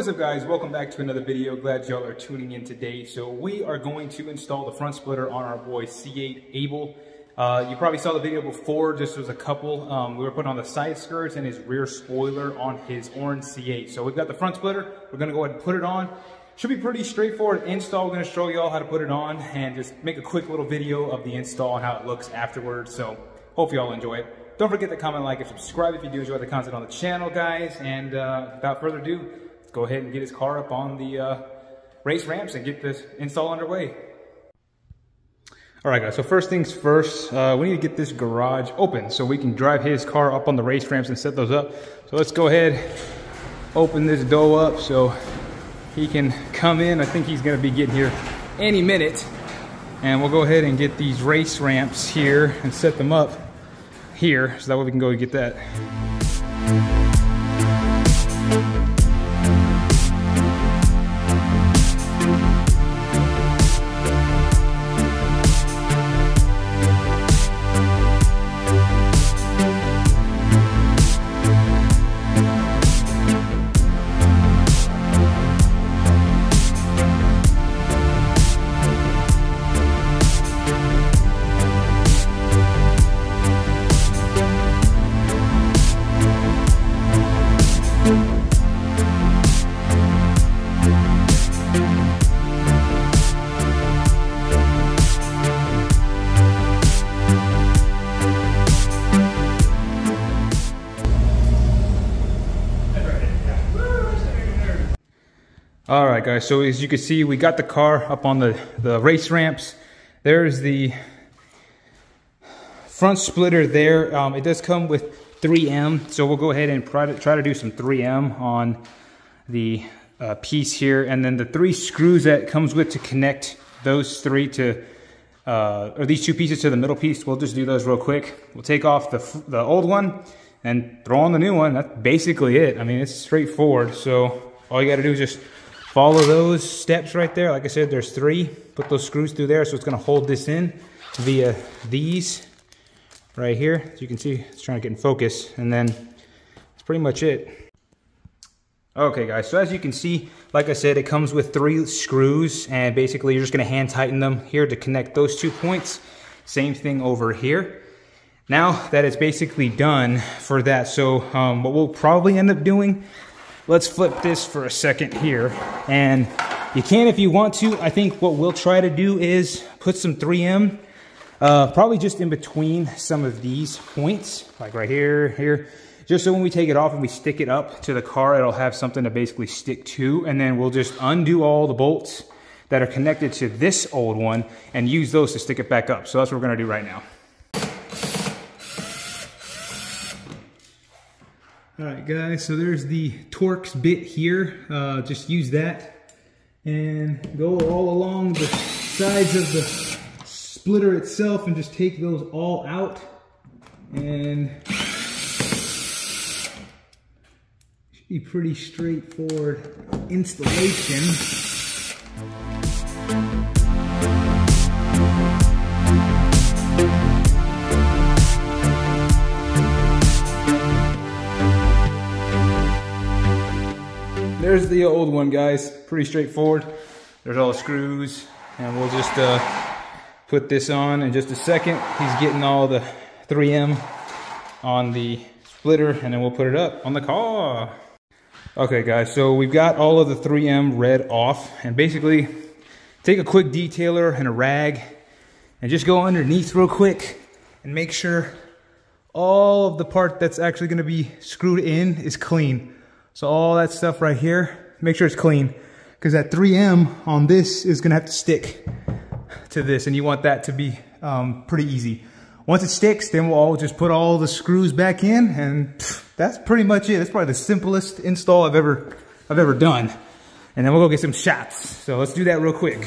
What's up guys, welcome back to another video. Glad y'all are tuning in today. So we are going to install the front splitter on our boy C8 Abel. You probably saw the video before, just was a couple. We were putting on the side skirts and his rear spoiler on his orange C8. So we've got the front splitter, we're gonna go ahead and put it on. Should be pretty straightforward install. We're gonna show y'all how to put it on and just make a quick little video of the install and how it looks afterwards. So hope y'all enjoy it. Don't forget to comment, like, and subscribe if you do enjoy the content on the channel, guys. And without further ado, let's go ahead and get his car up on the race ramps and get this install underway. All right, guys, so first things first, we need to get this garage open so we can drive his car up on the race ramps and set those up. So let's go ahead, open this door up so he can come in. I think he's gonna be getting here any minute. And we'll go ahead and get these race ramps here and set them up here so that way we can go and get that. All right, guys, so as you can see, we got the car up on the race ramps. There's the front splitter there. It does come with 3M, so we'll go ahead and try to do some 3M on the piece here. And then the 3 screws that it comes with to connect those 3 to, or these 2 pieces to the middle piece, we'll just do those real quick. We'll take off the old one and throw on the new one. That's basically it. I mean, it's straightforward. So all you gotta do is just follow those steps right there. Like I said, there's 3. Put those screws through there, so it's gonna hold this in via these right here. As you can see, it's trying to get in focus, and then that's pretty much it. Okay, guys, so as you can see, like I said, it comes with 3 screws, and basically you're just gonna hand tighten them here to connect those 2 points. Same thing over here. Now that it's basically done for that, so what we'll probably end up doing, let's flip this for a second here. And you can if you want to. I think what we'll try to do is put some 3M, probably just in between some of these points, like right here, just so when we take it off and we stick it up to the car, it'll have something to basically stick to. And then we'll just undo all the bolts that are connected to this old one and use those to stick it back up. So that's what we're gonna do right now. All right, guys, so there's the Torx bit here. Just use that and go all along the sides of the splitter itself and just take those all out. And should be pretty straightforward installation. There's the old one, guys. Pretty straightforward. There's all the screws, and we'll just put this on in just a second. He's getting all the 3M on the splitter, and then we'll put it up on the car. Okay, guys, so we've got all of the 3M red off, and basically take a quick detailer and a rag and just go underneath real quick and make sure all of the part that's actually going to be screwed in is clean. So all that stuff right here, make sure it's clean, because that 3M on this is gonna have to stick to this, and you want that to be pretty easy. Once it sticks, then we'll all just put all the screws back in, and that's pretty much it. That's probably the simplest install I've ever done. And then we'll go get some shots. So let's do that real quick.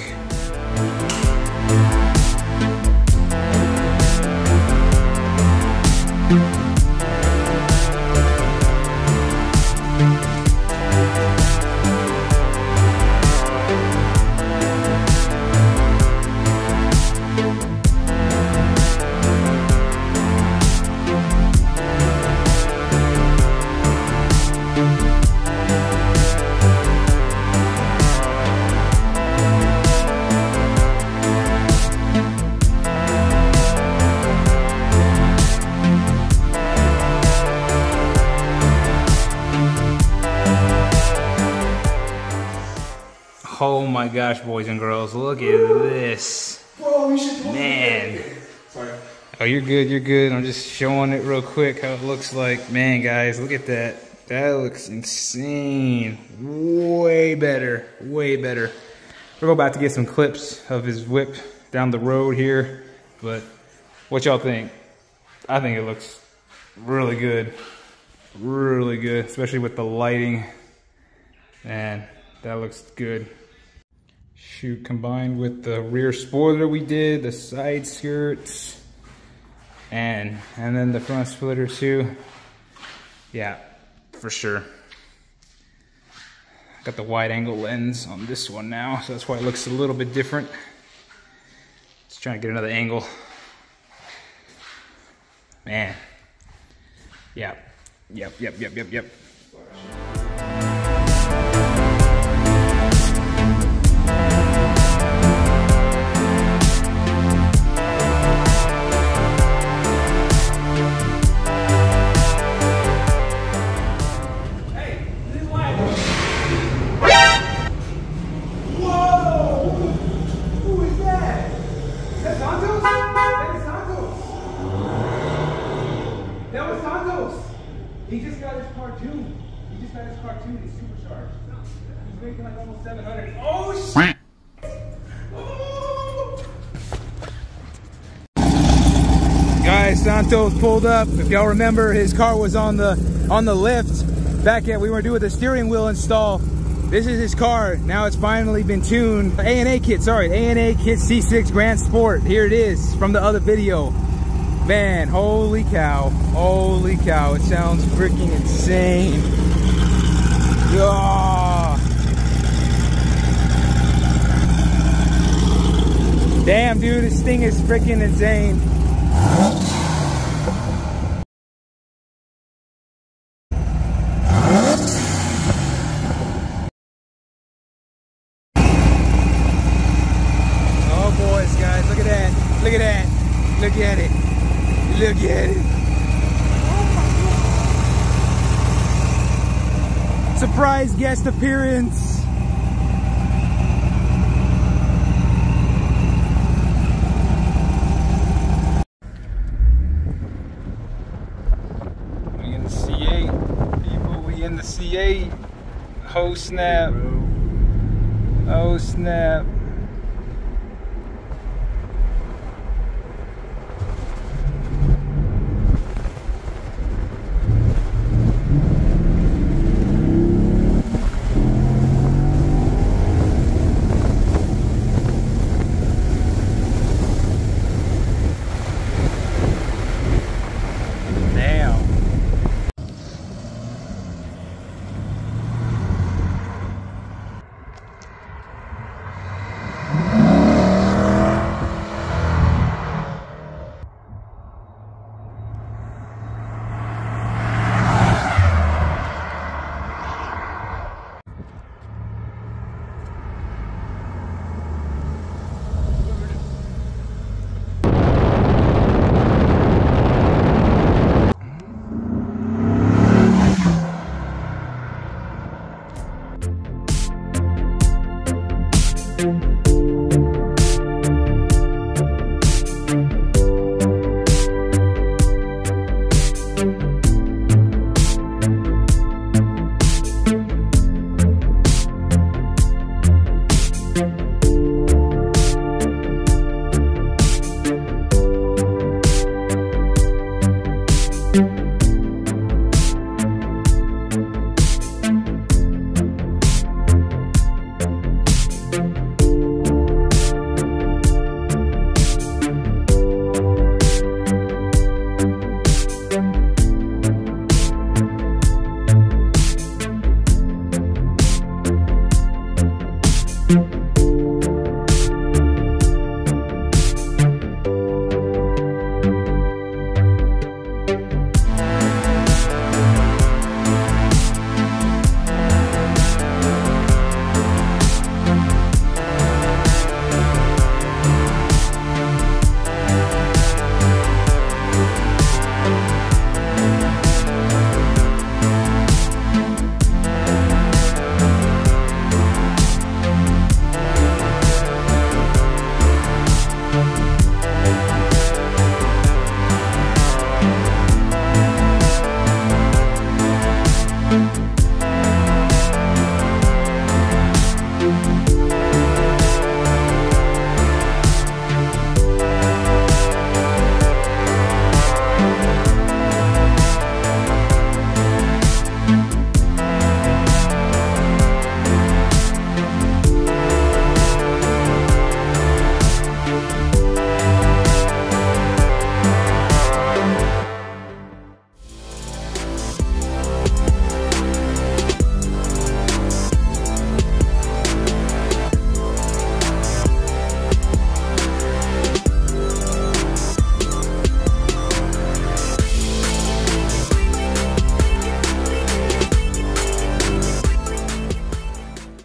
my gosh, boys and girls, look at this. Bro, you should Man. Sorry. Oh, you're good, you're good. I'm just showing it real quick how it looks like. Man, guys, look at that. That looks insane. Way better, way better. We're about to get some clips of his whip down the road here, but what y'all think? I think it looks really good. Really good, especially with the lighting. Man, that looks good. Shoot, combined with the rear spoiler we did, the side skirts, and then the front splitter too. Yeah, for sure. Got the wide angle lens on this one now, so that's why it looks a little bit different. Just trying to get another angle. Man. Yeah. Yep. He just got his cartoon. He's supercharged. He's making like almost 700. Oh shit! Oh. Guys, Santos pulled up. If y'all remember, his car was on the lift back at we were doing the steering wheel install. This is his car. Now it's finally been tuned. A&A kit, sorry, A&A kit C6 Grand Sport. Here it is from the other video. Man, holy cow, it sounds freaking insane. Oh. Damn, dude, this thing is freaking insane. Oh boys, guys, look at that, look at that, look at it. Look at it. Surprise guest appearance. We in the C8. People, we in the C8. Oh snap. Oh snap.